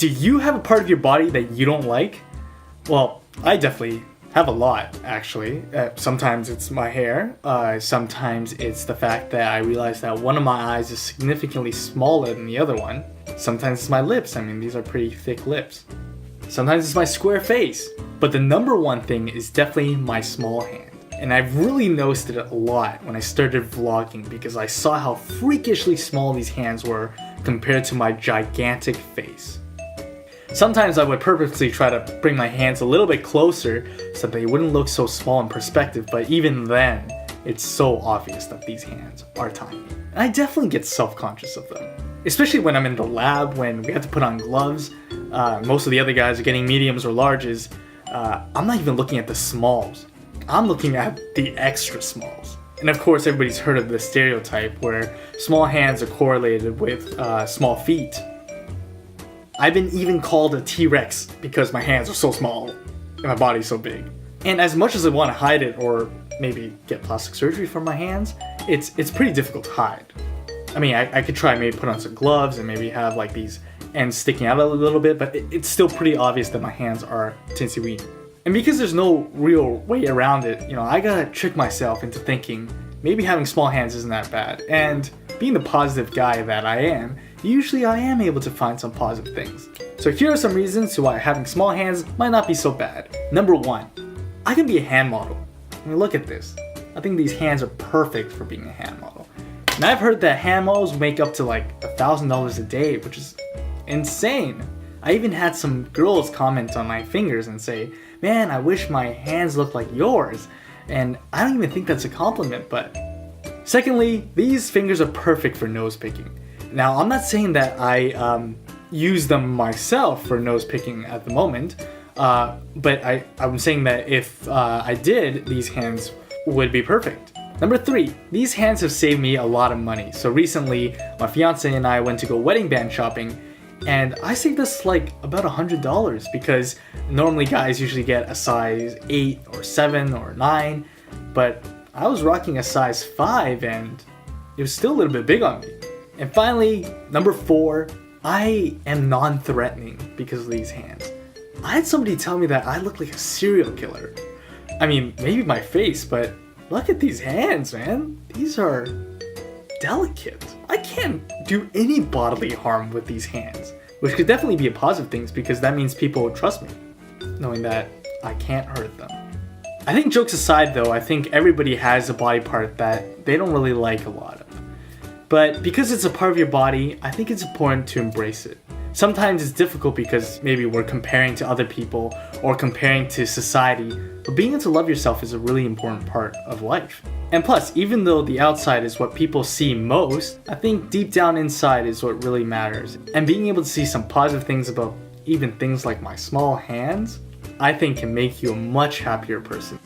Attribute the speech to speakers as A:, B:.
A: Do you have a part of your body that you don't like? Well, I definitely have a lot, actually. Sometimes it's my hair. Sometimes it's the fact that I realize that one of my eyes is significantly smaller than the other one. Sometimes it's my lips. I mean, these are pretty thick lips. Sometimes it's my square face. But the number one thing is definitely my small hand. And I've really noticed it a lot when I started vlogging because I saw how freakishly small these hands were compared to my gigantic face. Sometimes I would purposely try to bring my hands a little bit closer so that they wouldn't look so small in perspective, but even then, it's so obvious that these hands are tiny. And I definitely get self-conscious of them. Especially when I'm in the lab, when we have to put on gloves. Most of the other guys are getting mediums or larges. I'm not even looking at the smalls. I'm looking at the extra smalls. And of course, everybody's heard of the stereotype where small hands are correlated with small feet. I've been even called a T-Rex because my hands are so small and my body's so big. And as much as I want to hide it or maybe get plastic surgery for my hands, it's pretty difficult to hide. I mean, I could try maybe put on some gloves and maybe have like these ends sticking out a little bit, but it's still pretty obvious that my hands are teensy-weeny. And because there's no real way around it, you know, I gotta trick myself into thinking maybe having small hands isn't that bad. And being the positive guy that I am, usually I am able to find some positive things. So here are some reasons to why having small hands might not be so bad. Number one, I can be a hand model. I mean, look at this. I think these hands are perfect for being a hand model. And I've heard that hand models make up to like $1,000 a day, which is insane. I even had some girls comment on my fingers and say, man, I wish my hands looked like yours. And I don't even think that's a compliment, but... Secondly, these fingers are perfect for nose picking. Now, I'm not saying that I use them myself for nose picking at the moment, but I'm saying that if I did, these hands would be perfect. Number three, these hands have saved me a lot of money. So recently, my fiance and I went to go wedding band shopping, and I saved us like about $100 because normally guys usually get a size 8 or 7 or 9, but I was rocking a size 5 and it was still a little bit big on me. And finally, number 4, I am non-threatening because of these hands. I had somebody tell me that I look like a serial killer. I mean, maybe my face, but look at these hands, man. These are delicate. I can't do any bodily harm with these hands, which could definitely be a positive thing because that means people will trust me, knowing that I can't hurt them. I think jokes aside though, I think everybody has a body part that they don't really like a lot of. But because it's a part of your body, I think it's important to embrace it. Sometimes it's difficult because maybe we're comparing to other people or comparing to society, but being able to love yourself is a really important part of life. And plus, even though the outside is what people see most, I think deep down inside is what really matters. And being able to see some positive things about even things like my small hands, I think can make you a much happier person.